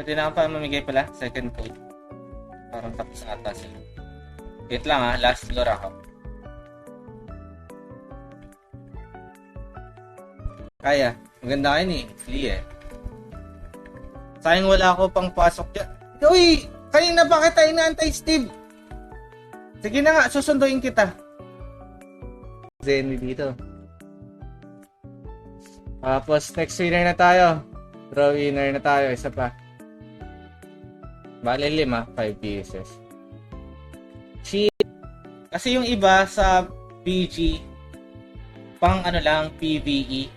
Pwede na pa mamigay pala. Second code. Parang tapos ata sila. Wait lang ha. Last floor ako. Kaya. Maganda kayo ni Flea eh. Sayang wala ako pang pasok dyan. Uy! Kanina pa kita inaantay, Steve? Sige na nga, susunduin kita. Zenny dito. Tapos, next winner na tayo. Draw winner na tayo. Isa pa. Bale 5 pieces. Kasi yung iba sa PG, pang ano lang, PvE.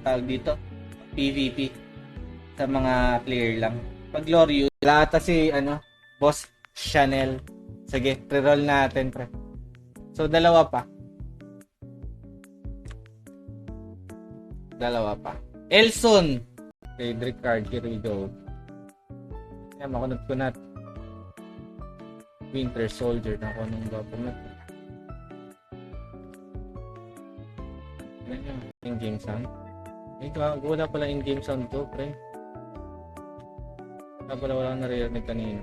Tawag dito, PvP. Sa mga player lang. Pag Glorious, lahat si Boss Chanel. Sige, pre-roll natin, pre. So, dalawa pa. Elson! Cedric card, here we go. Yan, makunod ko na. Winter Soldier, na ako nung government. Yan yung in-game sound. Wala pala in-game sound to, pre. Wala narinig kanina.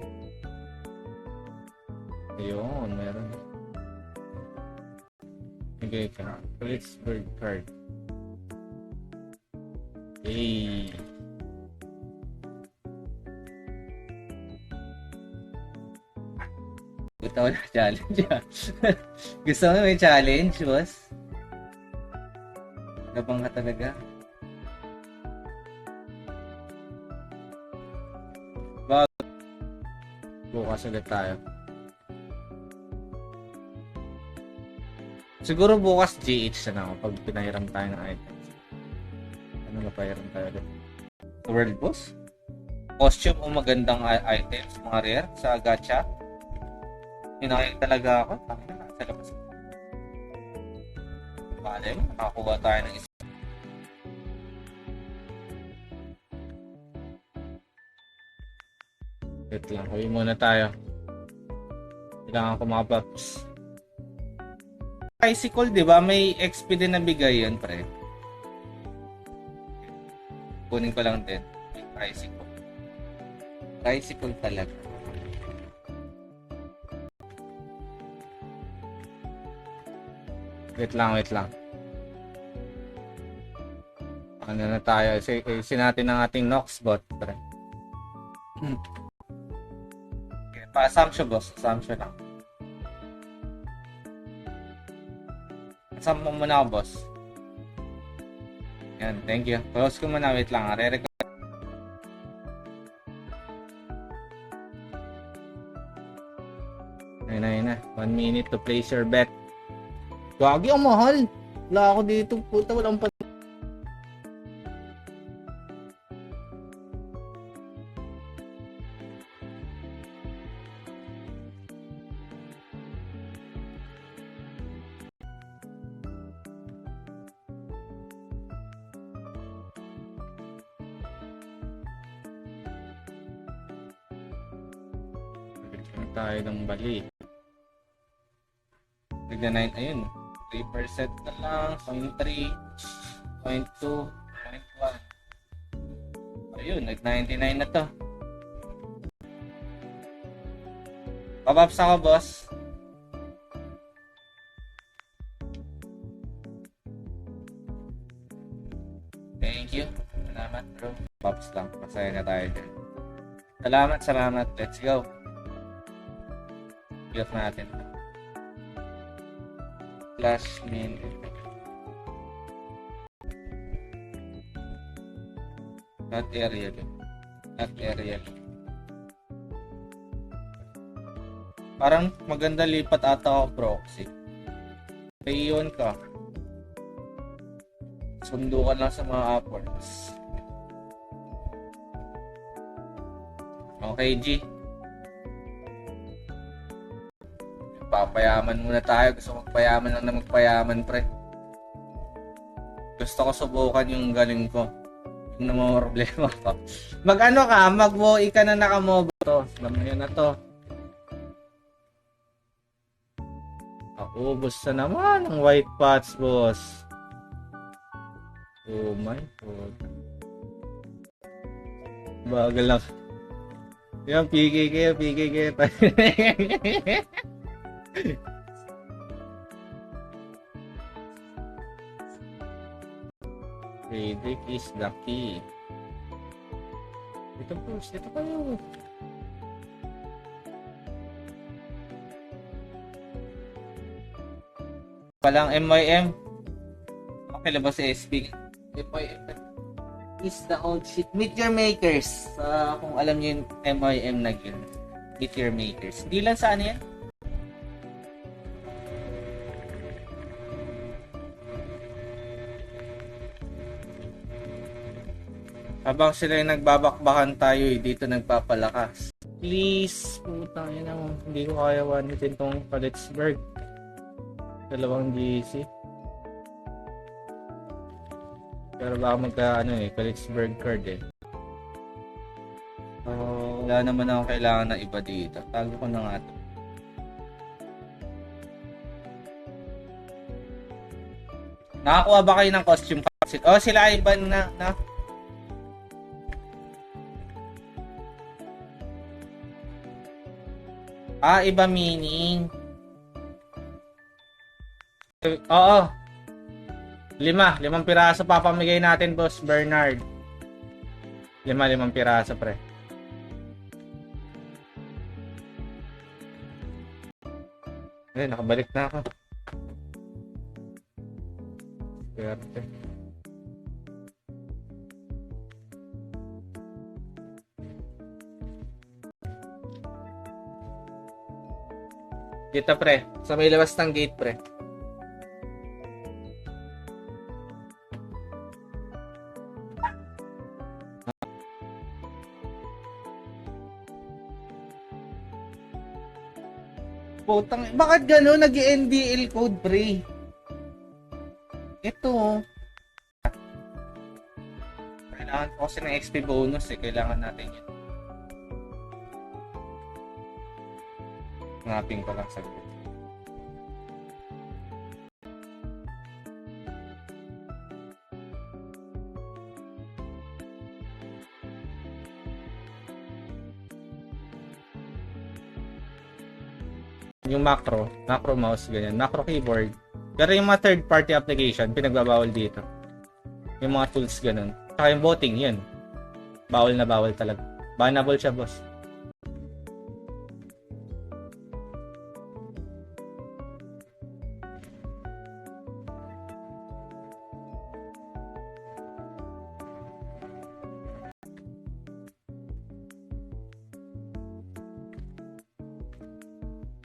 Ayun, meron. Okay ka. Blitzburg card. Hey. Gusto ko na challenge. Gusto mo may challenge, boss? Gabang ka talaga. Bukas ulit tayo. Siguro bukas GH na ako pag pinahiram tayo ng items. Ano na pahiram tayo ulit? World boss? Costume o magandang items, mga rare sa gacha? Hinayang talaga ako. Tangina na, sa labas. Bale mo, nakakuha tayo ng isa. Wait lang, huwi muna tayo. Kailangan ko mga buffs. Tricycle, di ba? May XP din na bigay yun, pre. Kunin ko lang din. May tricycle. Tricycle talaga. Wait lang. Ano na tayo? Isin natin ang ating Noxbot, pre. Pa-assumption, boss. Assumption lang. Assumption mo muna ako, boss. Yan, thank you. Close ko muna. Wait lang. Re-record. Ayun na. 1 minute to place your bet. Gagi, ang mahal. Wala ako dito. Puta, walang pa. Tayo ng bali. Nagna 9, ayun. 3% na lang. 0.3, 0.2, 0.1. Ayun, nag-99 na to. Papaps ako, boss. Thank you. Salamat, bro. Papaps lang. Masaya na tayo dyan. Salamat. Let's go. Build natin. Flash min. Not area. Parang maganda lipat ata ako proxy. Payon ka. Sundo ka lang sa mga upwards. Okay, G. Papayaman muna tayo. Gusto magpayaman lang na magpayaman, pre. Gusto ko subukan yung galing ko. Yung mga problema ko. Mag-ano ka, mag-WoE ka na nakamobo to. Alam mo yun na to. Ubos na naman ang white pots, boss. Oh my God. Bagal lang. Yan, PKK tayo. Friedrich is the key. Dito po, dito kayo. Palang MYM. Okay, labas si SB. MYM is the old shit. Meet your makers. Kung alam niyo yung MYM na yun. Meet your makers. Hindi lang sa ano yan. Habang sila yung nagbabakbakan tayo, dito nagpapalakas. Please, putang ina mo. Hindi ko kaya wanitin tong Kaletsburg. Dalawang GC. Pero baka Kaletsburg card eh. So, wala naman ako kailangan na iba dito. Tago ko na nga ito. Nakakuha ba kayo ng costume capsule? Oh, sila Ivan na. Iba meaning. Oo. 5 piraso papamigay natin, Boss Bernard. 5 piraso, pre. Nakabalik na ako. Swerte. Dito, pre. Sa may labas ng gate, pre. Putang, bakit gano'n? Nag-NDL code, pre? Ito. Kailangan ko kasi ng XP bonus eh. Kailangan natin yun. Ngaping ko lang sa group. Yung macro mouse, ganyan, macro keyboard. Pero yung mga third party application, pinagbabawal dito. Yung mga tools ganun. Saka yung voting, yun. Bawal na bawal talaga. Bannable siya, boss.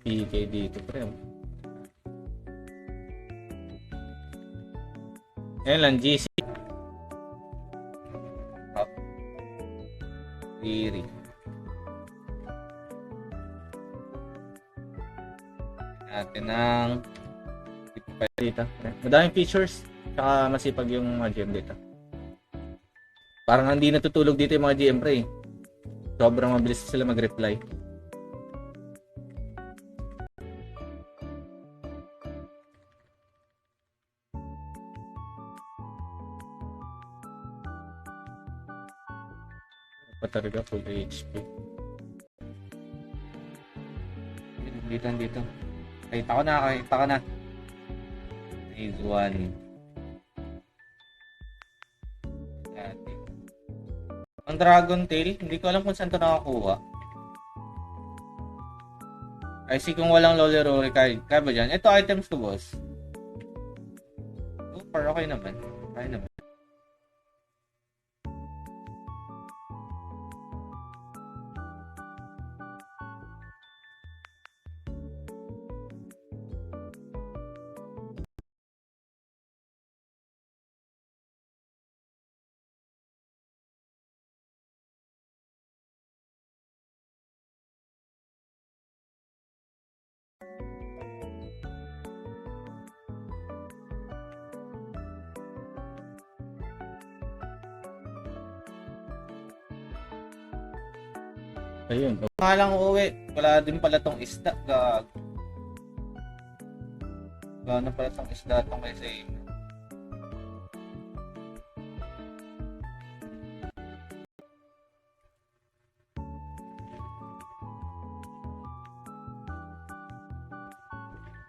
PK dito, pre. Ayan lang, GC. Up. Riri. Natin ng dito. Madaming features. Saka masipag yung mga GM dito. Parang hindi natutulog dito yung mga GM, pre. Sobrang mabilis sila mag-reply. Talaga full HP. Dito. Kita ko na. Phase 1. Ang Dragon Tail, hindi ko alam kung saan ito nakakuha. I see kung walang Lolly kaya ba dyan? Ito items ko, boss. Super, okay naman. Ayun. Nga lang uuwi. Wala din pala tong isda. Gano'n pala tong isda tong kay sa inyo.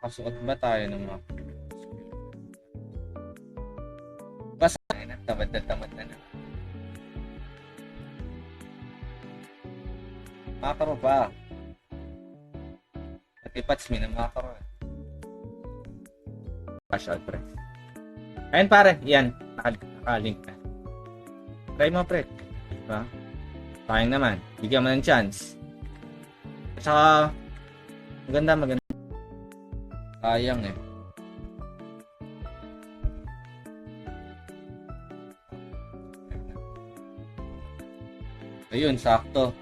Nakasuot ba tayo ng mga basta na tamad na na. Makakaro pa. Pati pats mi na makakaro. Cash out, pre. Ayun, pare. Yan. Nakalink na. Try mo, pre. Diba? Sayang naman. Bigyan mo ng chance. At saka, maganda. Sayang eh. Ayun, sakto.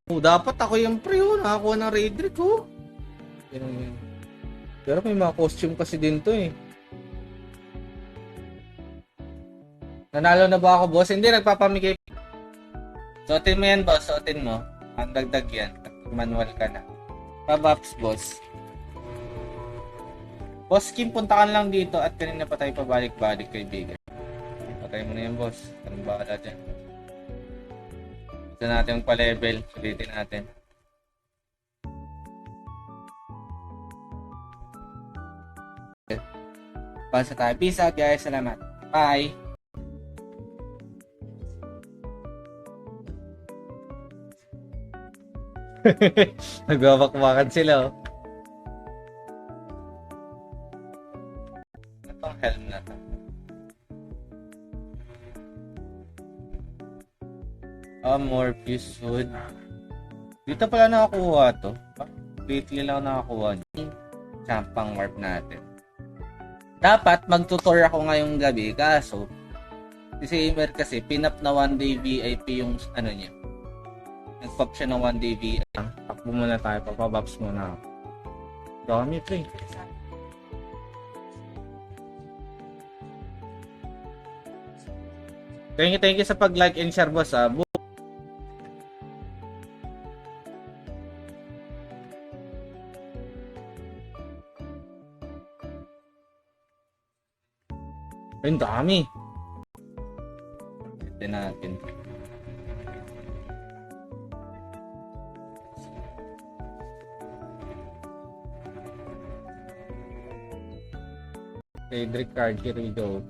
Oh, dapat ako yung pre, oh. Nakakuha ng Raidrick, oh. Pero may mga costume kasi din to, eh. Nanalo na ba ako, boss? Hindi, nagpapamigay. Suotin mo yan, boss. Suotin mo. Ang dagdag yan. Manual ka na. Pabaps, boss. Boss Kim, punta ka lang dito at kanina pa tayo pabalik-balik, kaibigan. Patay mo na yan, boss. Anong bakala dyan? Gusto natin yung pa-level. Sulitin natin. Basta tayo. Peace out, guys. Salamat. Bye! Nagbabakbakan sila, oh. Itong helm na to. Morpheus Hood. Dito pala nakakuha to. Lately lang nakakuha. Champang warp natin. Dapat magtutor ako ngayong gabi. Kaso, si Samer kasi pinap na 1-day VIP yung ano niya. Nag-pop siya ng 1-day VIP. Takbo muna tayo. Papabox muna ako. Dami, pre. Thank you sa pag-like and share, boss, ah. Ayun, dami. Ito natin. Cedric card, here we go.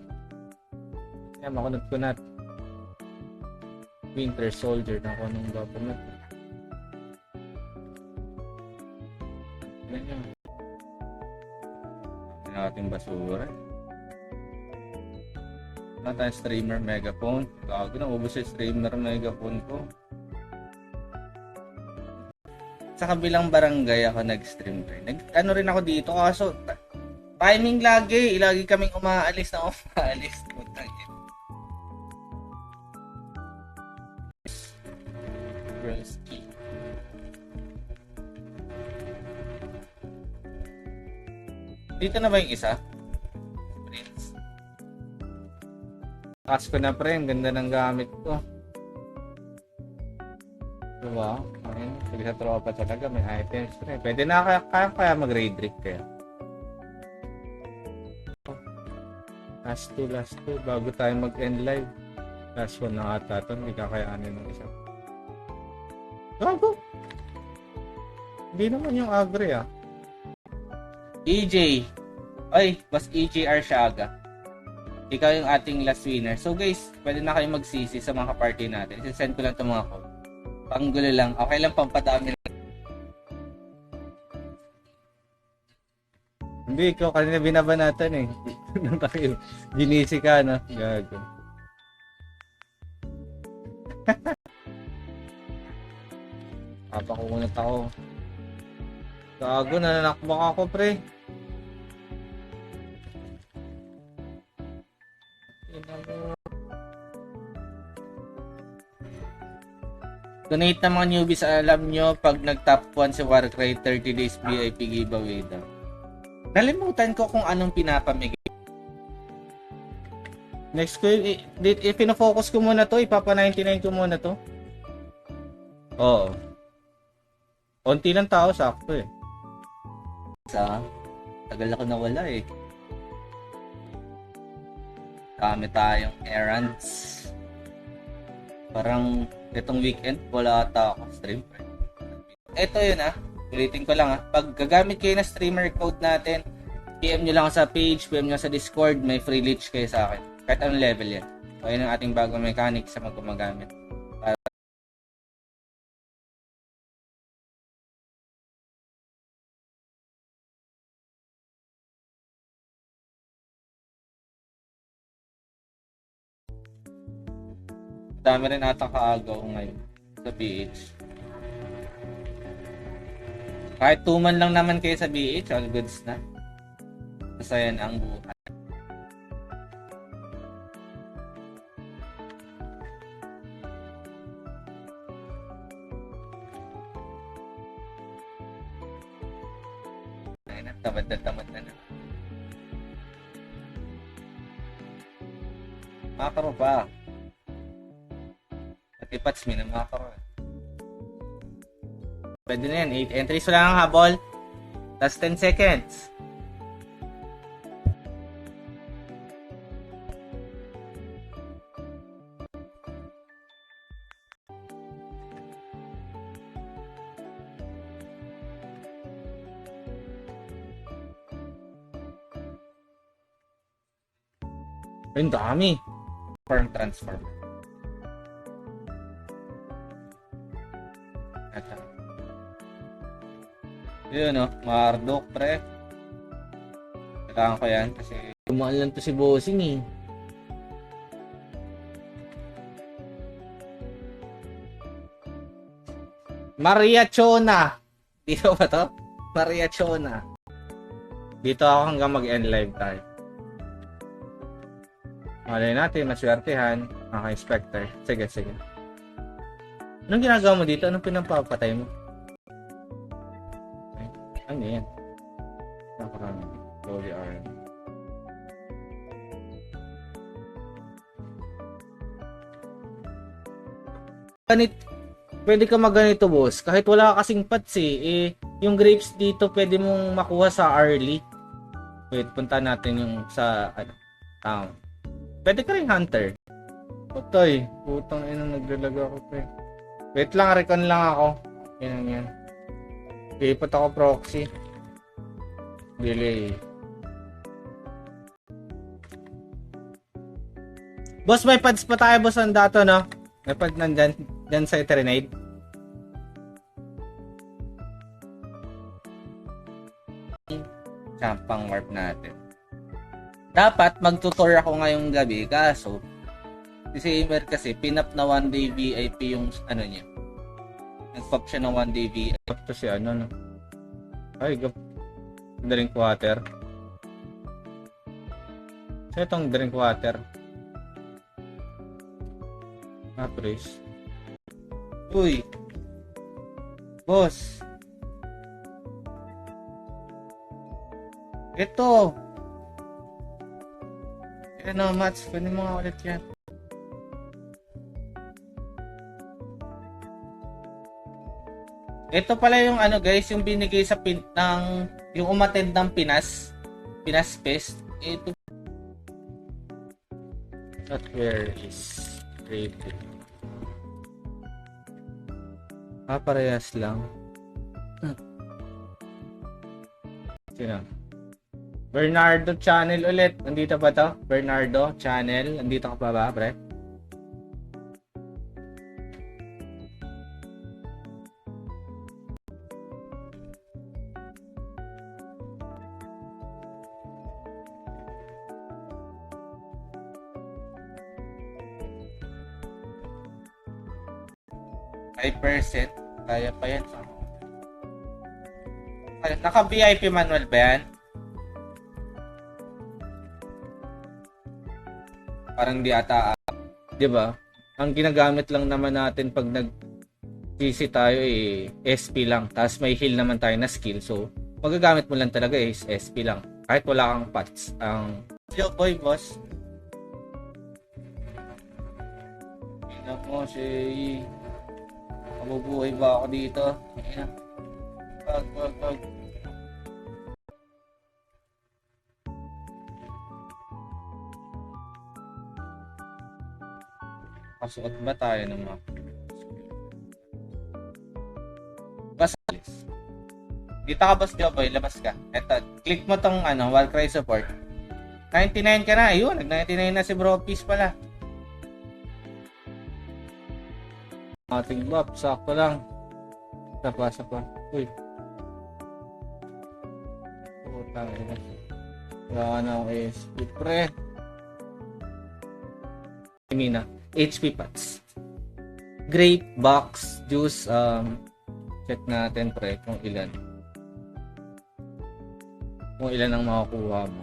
Yan, makunod ko na. Winter Soldier na ako nung government. Yan yun. Yan natin basura. Wala tayong streamer megaphone. Gago na, ubos yung streamer megaphone ko. Sa kabilang barangay ako nag-stream rin. Ano rin ako dito, kaso timing lagi. Lagi kaming umaalis na umaalis. Broski. Dito na ba yung isa? Prince. Takas ko na, pre. Ang ganda ng gamit ko. Diba? Ayun. Sige sa tropa talaga. May items, pre. Pwede na kaya mag-raid trick kaya. Last two. Bago tayo mag-end live. Last one na ata ito. Hindi kakayanin ng isa. Gago! Hindi naman yung agri, ah. EJ. Ay, mas EJ Arshaga. Ikaw yung ating last winner. So guys, pwede na kayong magsisi sa mga party natin. Isasend ko lang itong mga code. Panggulo lang. Okay lang, pampadami lang. Hindi, ikaw kanina binabanatan eh. Nung tayo, ginisi ka, no? Gago. Papakunat ako. Gago, nananakbak ako, pre. Donate na mga newbies, alam nyo, pag nag-top 1 si Warcry, 30 days VIP giveaway daw. Nalimutan ko kung anong pinapamigay. Next ko, pinafocus ko muna to, ipapa-99 ko muna to. Oo. Konti lang tao, sakto eh. Tagal ako nawala eh. Dami tayong errands. Parang itong weekend, wala ata ako stream. Ito yun ah. Ulitin ko lang ha. Pag gagamit kayo na streamer code natin, PM nyo lang sa page, PM nyo sa Discord, may free leech kayo sa akin. Kahit anong level yan. So, ayun ang ating bagong mechanic sa mga gumagamit. Dami rin ata kaagaw ngayon sa BH. Kahit 2 man lang naman kayo sa BH, all goods na. Masaya na ang buhay. Ayun na, tamad na na. Makakaro pa. Pati pats min ang makakaro. Pwede na yan. 8 entries lang ang habol. Last 10 seconds. Ang dami. Transform. Ito. Yun o, Marduk pre. Kailangan ko yan kasi tumaan lang to si Bossing eh. Maria Chona. Dito ba to? Maria Chona. Dito ako hanggang mag-end live tayo. Malay natin, maswertehan. Okay, Spectre. Sige. Anong ginagawa mo dito? Anong pinapapatay mo? Okay. Ano yan? Nakarami. Holy Arm. Pwede ka magganito, boss. Kahit wala ka kasing pats yung grapes dito pwede mong makuha sa early. Wait, punta natin yung sa town. Pwede ka rin hunter. Patay. Putang ina, naglalaga ako pre. Wait lang, recon lang ako. Yan. Ipot ako proxy. Delay. Boss, may pads pa tayo, boss, ang dato, no? May pad nandyan. Dyan sa Eternade. Sampang warp natin. Dapat magtutor ako ngayong gabi kaso si Emer kasi pinap na 1 day VIP yung ano niya. Nag-pop siya ng 1 day VIP. Ito si ano no. Ay, drink water. So itong drink water. Praise. Uy. Boss. Ito. Ano, Mats, pwede mo nga ulit yan. Ito pala yung ano guys, yung binigay sa yung umattend ng Pinas Fest. Ito. Not where is rated. Parehas lang. Sino? Bernardo channel ulit. Nandito ba to? Bernardo channel. Nandito ka pa ba, pre? %. Kaya pa yan. Naka-VIP manual ba yan? Parang di ata, di ba? Ang ginagamit lang naman natin pag nag-CC tayo SP lang. Tapos may heal naman tayo na skill. So, magagamit mo lang talaga is SP lang. Kahit wala kang pots. Yo boy, boss. Ina mo si... Mabubuhay ba ako dito? Ina. Pag. Kasuot ba tayo ng mga basalis? Dito ka, Boss Joboy, labas ka. Eto, click mo tong Warcry support. 99 ka na, ayun, nag-99 na si Bro Peace pala. Ating buff, sakto lang. Sapa. Uy. Putang ina. Wala na akong ASP, pre. Mina, HP pots. Grape, box, juice, check natin, pre, kung ilan. Kung ilan ang makukuha mo.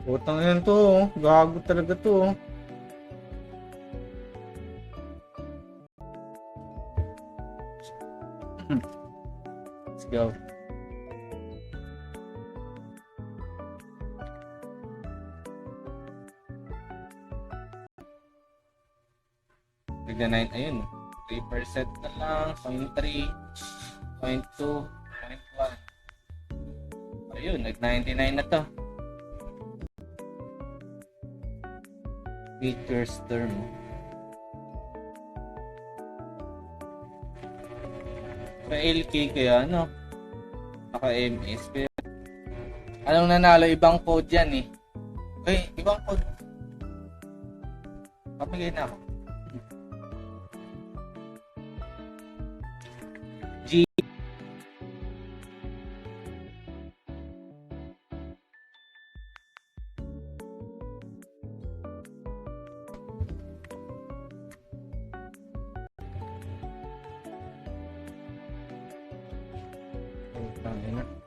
Putang yan to, oh. Gago talaga to, oh. Let's go. Tignan, ayun. 3% na lang, 0.3, 0.2, 0.1. Ayun, nag-99 na to. Features term. Sa LK kaya naka-MS. Anong nanalo? Ibang code yan eh. Okay, ibang code. Pamigay na ako. G.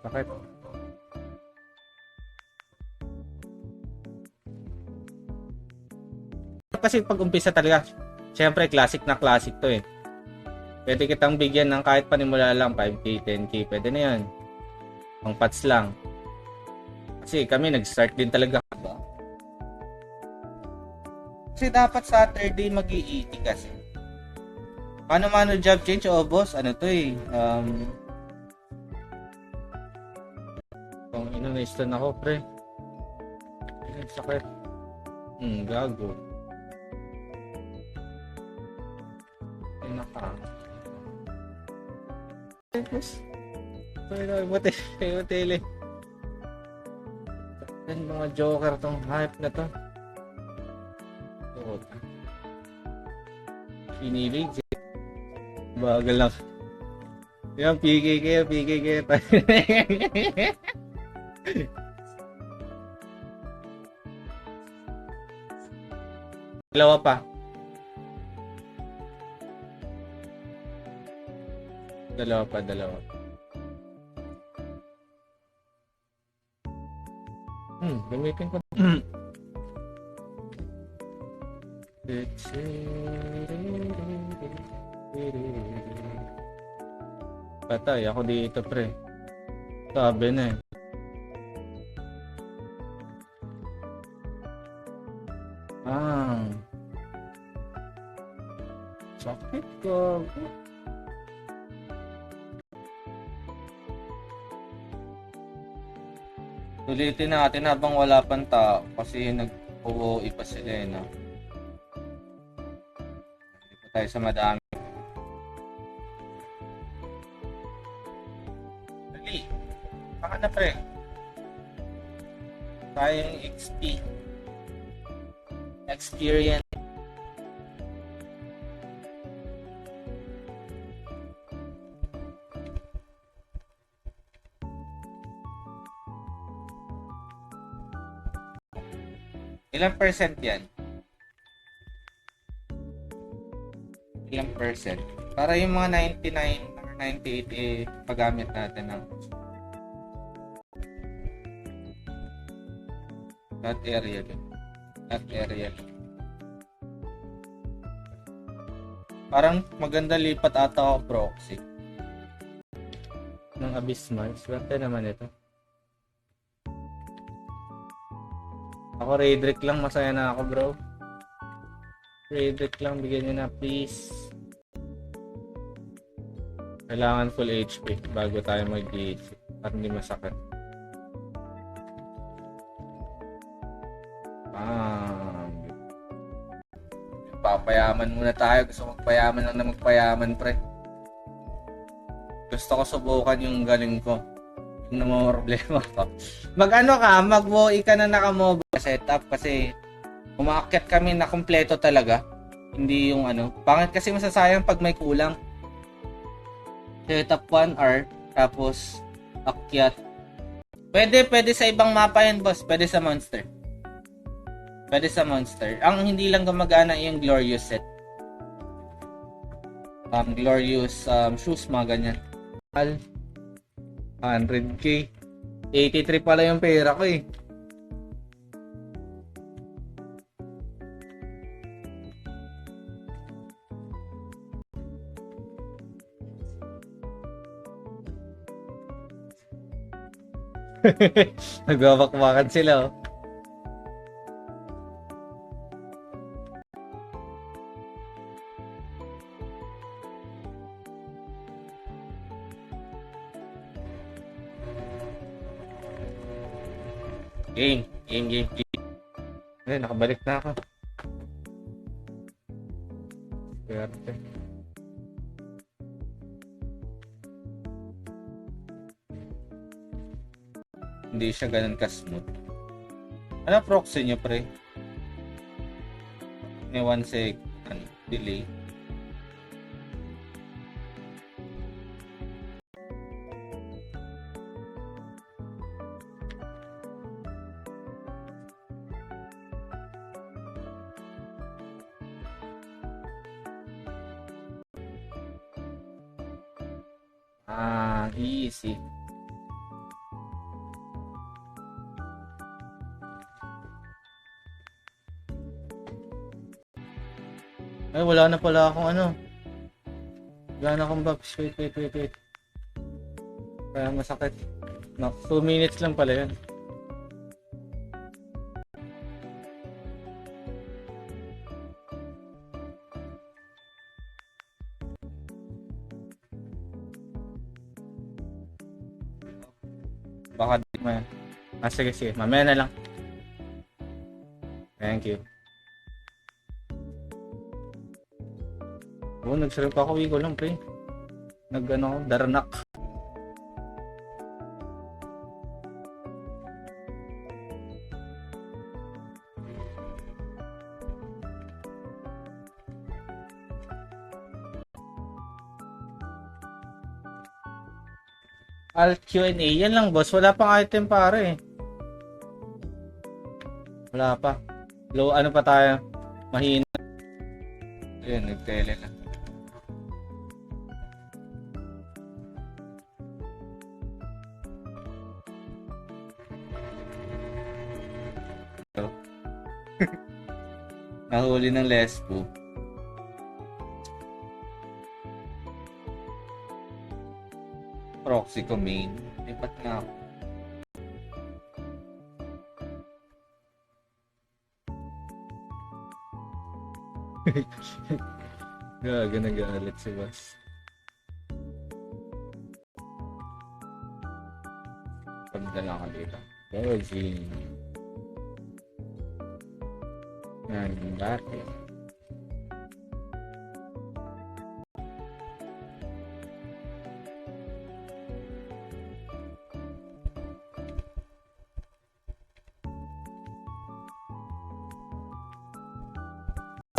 Bakit? Kasi pag umpisa talaga, syempre classic na classic to eh. Pwede kitang bigyan ng kahit panimula lang, 5K, 10K, pwede na yan. Pang pats lang. Kasi kami nag-start din talaga. Kasi dapat Saturday mag-i-ET kasi. Paano job change? O boss, ano to eh. Kung na-stun ako, pre. Sakit. Gago. Tapos Tele. Yan mga joker tong hype na to. Pinilig. Bagal lang. Yan, PK kayo. Dalawa pa. Gamitin ko. Patay ako dito, pre. Sabi na eh. Sakit ko. Ulitin natin habang wala pang tao kasi nag-OOE pa sila eh, no? Hindi pa tayo sa madami. Dali. Baka na, pre. Tayong XP. Experience. Ilang percent yan? Ilang percent? Para yung mga 99 or 98 eh, paggamit natin ng that area din. Parang maganda lipat ata ako proxy ng Abysmal. Swerte naman ito. Ako Raidrick lang, masaya na ako, bro. Raidrick lang, bigyan niyo na please. Kailangan full HP bago tayo mag-GH para hindi masakit. Papayaman muna tayo. Gusto magpayaman lang na magpayaman, pre. Gusto ko subukan yung galing ko. Yung namang problema ko. Mag-WoE ka na naka-mobile setup kasi umaakyat kami na kompleto talaga. Hindi yung pangit kasi masasayang pag may kulang. Setup 1 hour, tapos akyat. Pwede sa ibang mapa yan, boss. Pwede sa Monster. Ang hindi lang gumagana yung Glorious set. Glorious shoes, mga ganyan. 100k. 83 pala yung pera ko eh. Nagwawakwakan sila oh. Game. Nakabalik na ako. Swerte. Hindi siya ganun ka-smooth. Ano proxy nyo, pre? May 1 second delay. Easy. Ay, wala na pala akong Wala na akong buffs. Wait. Kaya masakit. 2 minutes lang pala yun. Baka di mo yan. Sige. Mamaya na lang. Thank you. Nag-shrimp ako. Ko lang, pre. Daranak. Alt Q&A. Yan lang, boss. Wala pang item pare. Wala pa. Low, pa tayo? Mahina. Ayun, nagtele na. Nahuli ng lesbo. Proxy ko main. Lipat na ako. Gaga, nag-aalit si boss. Pagdala ka dito. Bossing. Yan, dati.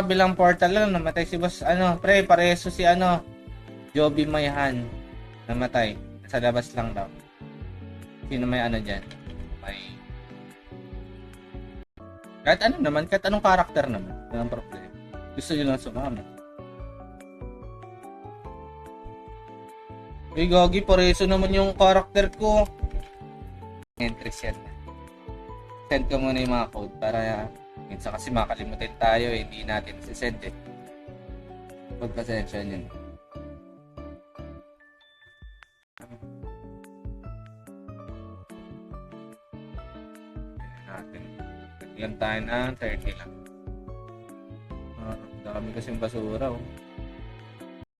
Bilang portal lang namatay si boss pre, pareso si Joby Mayhan namatay sa labas lang daw. Sino may diyan, may kahit anong karakter naman, walang problema. Gusto nyo lang sumama. Gagi, pareso naman yung karakter ko. Entries yan. Send ko muna yung mga code para minsan kasi makalimutin tayo, hindi natin sisend Pagpasensya nyo. Natin. Yan tayo na 30 lang. Dami kasing basura